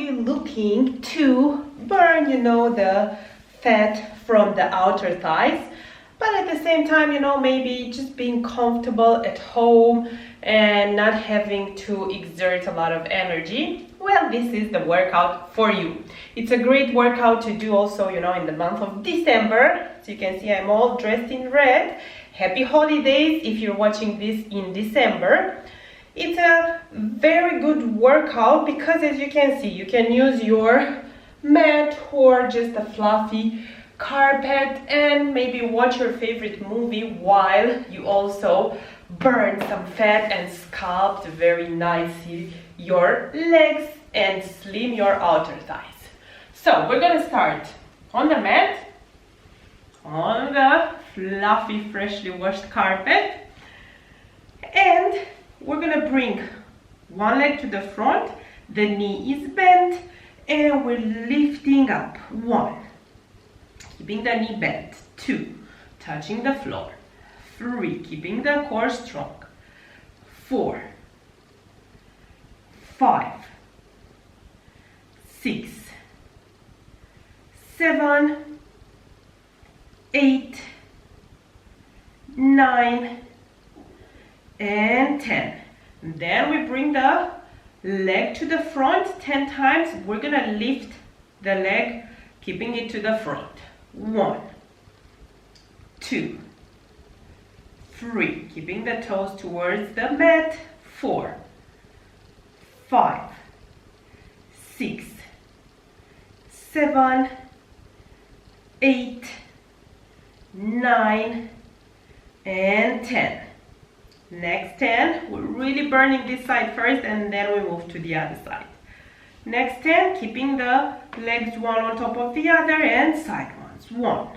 we looking to burn, the fat from the outer thighs, but at the same time, maybe just being comfortable at home and not having to exert a lot of energy? Well, this is the workout for you. It's a great workout to do also, in the month of December. So you can see I'm all dressed in red. Happy holidays if you're watching this in December. It's a very good workout because, as you can see, you can use your mat or just a fluffy carpet and maybe watch your favorite movie while you also burn some fat and sculpt very nicely your legs and slim your outer thighs. So we're gonna start on the mat, on the fluffy, freshly washed carpet, and we're gonna bring one leg to the front, the knee is bent, and we're lifting up. 1, keeping the knee bent. 2, touching the floor. 3, keeping the core strong. 4, 5, 6, 7, 8, 9, and 10. Then we bring the leg to the front 10 times. We're gonna lift the leg, keeping it to the front. 1, 2, 3, keeping the toes towards the mat. 4, 5, 6, 7, 8, 9, and 10. Next 10, we're really burning this side first and then we move to the other side. Next 10, keeping the legs one on top of the other and side ones. 1,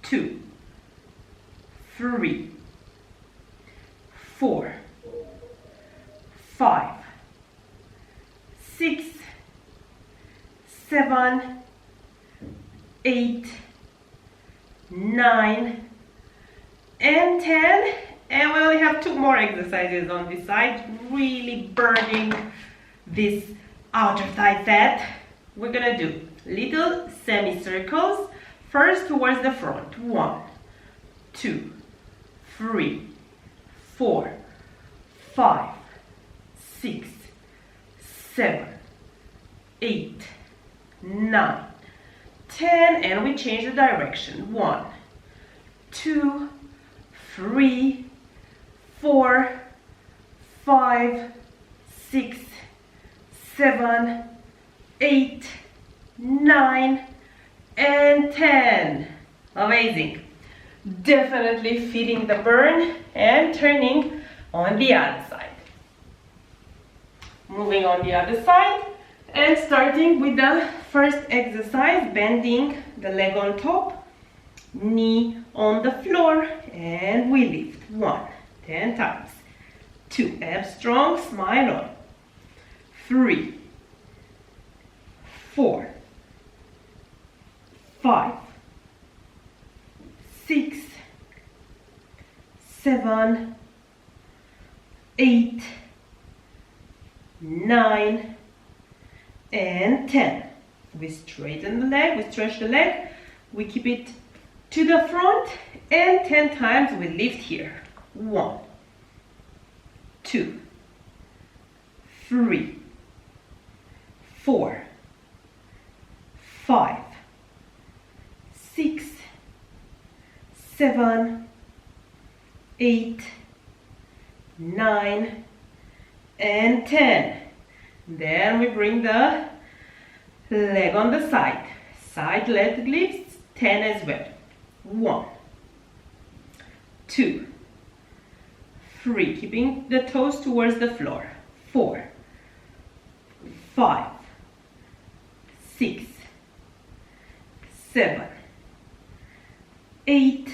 2, 3, 4, 5, 6, 7, 8, 9, and 10. And we only have 2 more exercises on this side, really burning this outer thigh fat. We're gonna do little semicircles, first towards the front. 1, 2, 3, 4, 5, 6, 7, 8, 9, 10, and we change the direction. 1, 2, 3, 4, 5, 6, 7, 8, 9, and 10. Amazing. Definitely feeling the burn and turning on the other side. Moving on the other side and starting with the first exercise, bending the leg on top, knee on the floor, and we lift. 1, 10 times. 2, abs strong, smile on. 3, 4, 5, 6, 7, 8, 9, and 10. We straighten the leg, we stretch the leg, we keep it to the front, and 10 times we lift here. 1, 2, 3, 4, 5, 6, 7, 8, 9, and 10. Then we bring the leg on the side. Side leg lifts, 10 as well. 1, 2, 3, keeping the toes towards the floor. 4, 5, 6, 7, 8,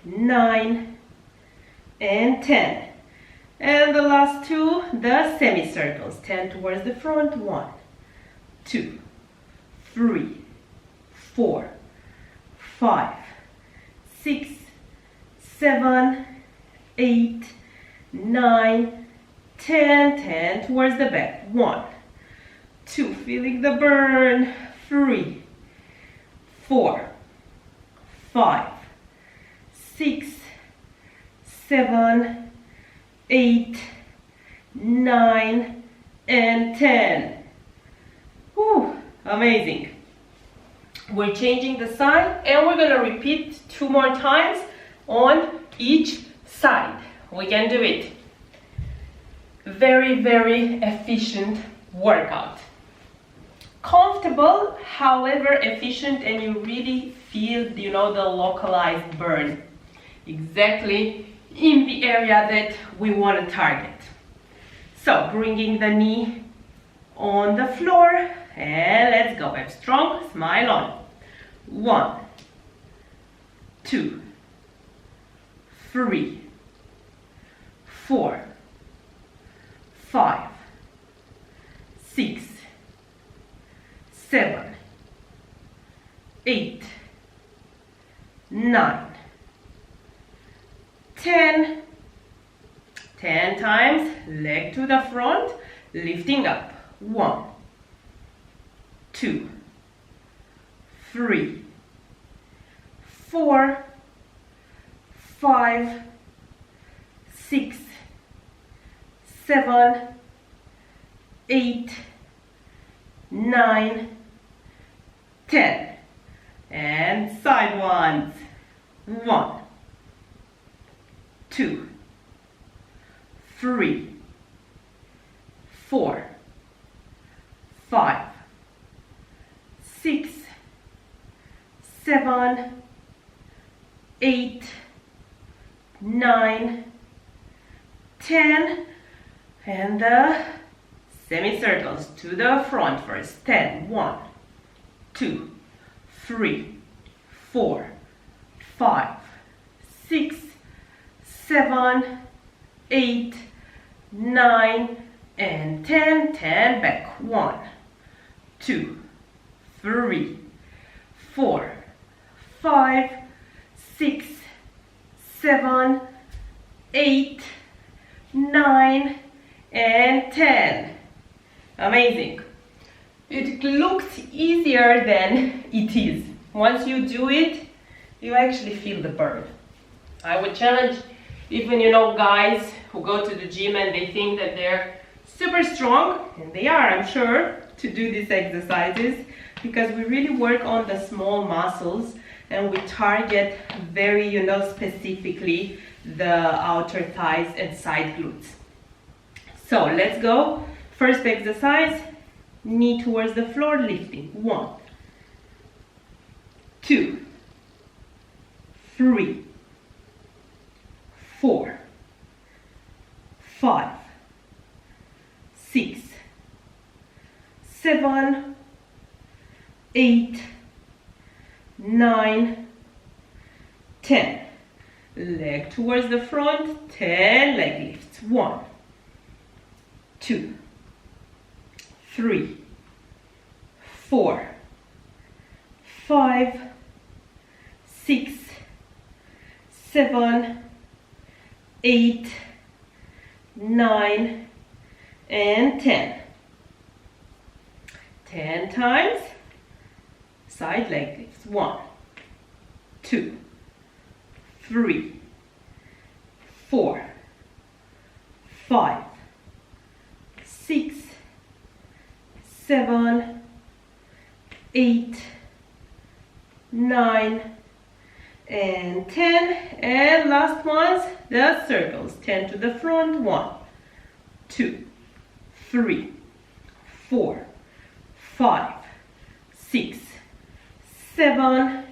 9, and 10. And the last 2, the semicircles. 10 towards the front. 1, 2, 3, 4, 5, 6, 7, 8, 9, 10. 10 towards the back. 1, 2, feeling the burn, 3, 4, 5, 6, 7, 8, 9, and 10. Whew, amazing. We're changing the side and we're gonna repeat 2 more times on each side. We can do it. Very, very efficient workout. Comfortable, however efficient, and you really feel, the localized burn exactly in the area that we want to target. So bringing the knee on the floor, and let's go. I'm strong, smile on. 1, 2, 3, 4, 5, 6, 7, 8, 9, 10. 10 times, leg to the front, lifting up. 1, 2, 3, 4, 5, 6, 7, 8, 9, 10. And side ones. 1, 2, 3, 4, 5, 6, 7, 8, 9, 10, and the semicircles to the front first. 10. 1, 2, 3, 4, 5, 6, 7, 8, 9, and 10. 10 back. 1, 2, 3, 4, 5, 6, 7, 8, 9, and 10. Amazing. It looks easier than it is. Once you do it, you actually feel the burn. I would challenge even, guys who go to the gym and they think that they're super strong, and they are, I'm sure, to do these exercises, because we really work on the small muscles and we target very, specifically the outer thighs and side glutes. So let's go. First exercise, knee towards the floor, lifting. 1, 2, 3, 4, 5, 6, 7, 8, 9, 10. Leg towards the front, 10 leg lifts. 1, 2, 3, 4, 5, 6, 7, 8, 9, and 10. 10 times, side leg lifts. 1, 2, 3, 4, 5, 6, 7, 8, 9, and 10. And last ones, the circles. 10 to the front. 1, 2, 3, 4, 5, 6, 7,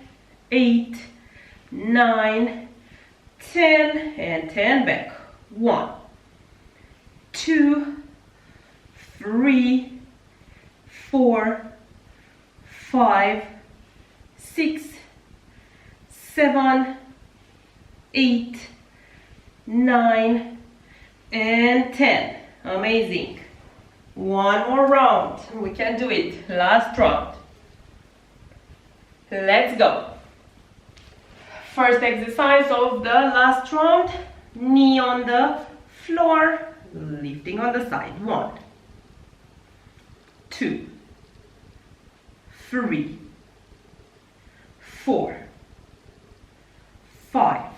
8, 9, 10, and 10 back. 1, 2, 3, 4, 5, 6, 7, 8, 9, and 10. Amazing. One more round. We can do it. Last round. Let's go. First exercise of the last round. Knee on the floor, lifting on the side. 1, 2, 3, 4, 5,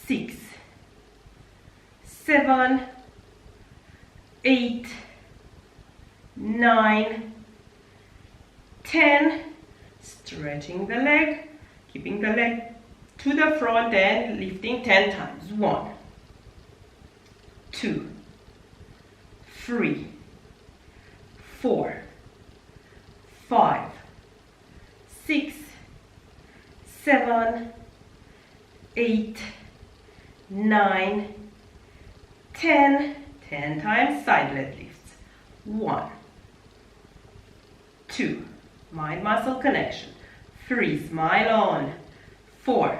6, 7, 8, 9, 10. Stretching the leg, keeping the leg to the front and lifting 10 times. 1, 2, 3, 4, 5, 6, 7, 8, 9, 10. 10 times side leg lifts. 1, 2, mind muscle connection. 3, smile on. 4,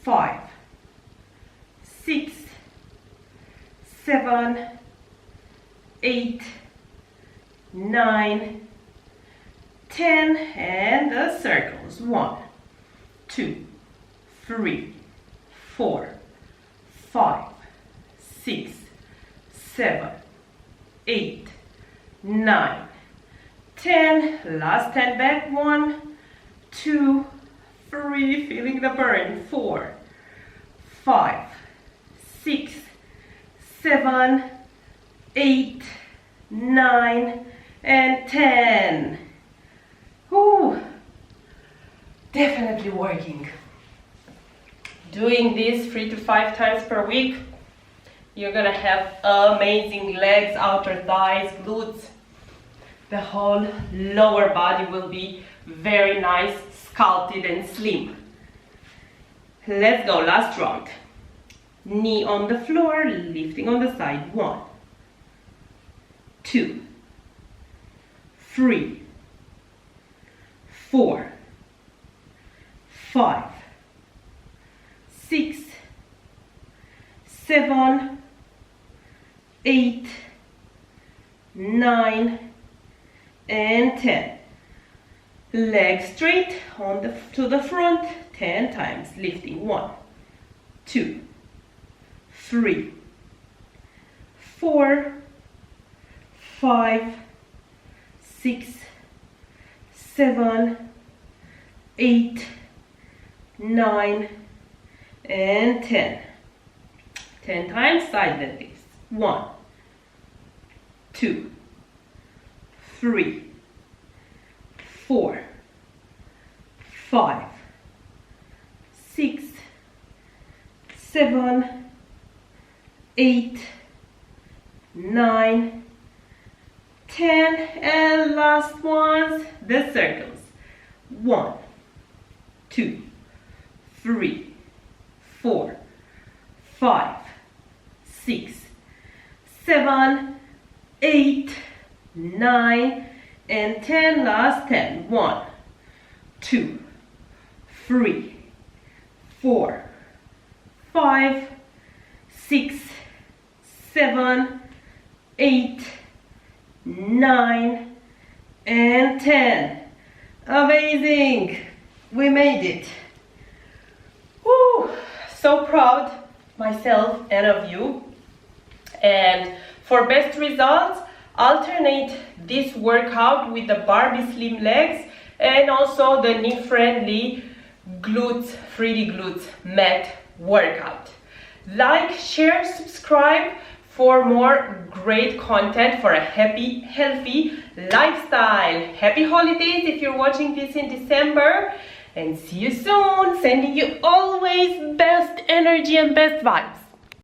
5, 6, 7, 8, 9, 10, and the circles. 1, 2, 3, 4, 5, 6, 7, 8, 9, 10. Last 10 back. 1, 2, 3, feeling the burn. 4, 5, 6, 7, 8, 9, and 10. Whew. Definitely working. Doing this 3 to 5 times per week, you're gonna have amazing legs, outer thighs, glutes. The whole lower body will be very nice, sculpted and slim. Let's go, last round. Knee on the floor, lifting on the side. 1, 2, 3, 4, 5, 6, 7, 8, 9, and 10. Legs straight on to the front 10 times, lifting. 1, 2, 3, 4, 5, 6, 7, 8, 9, and 10. 10 times side leg lifts. 1, 2, 3, 4, 5, 6, 7, 8, 9, 10, and last ones, the circles. 1, 2, 3, 4, 5, 6, 7, 8, 9, and 10. Last 10. 1, 2, 3, 4, 5, 6, 7, 8, 9, and 10. Amazing! We made it. Woo! So proud myself and of you. And for best results, alternate this workout with the Barbie Slim legs and also the knee-friendly glutes, 3D glutes mat workout. Like, share, subscribe for more great content for a happy, healthy lifestyle. Happy holidays if you're watching this in December, and see you soon. Sending you always best energy and best vibes.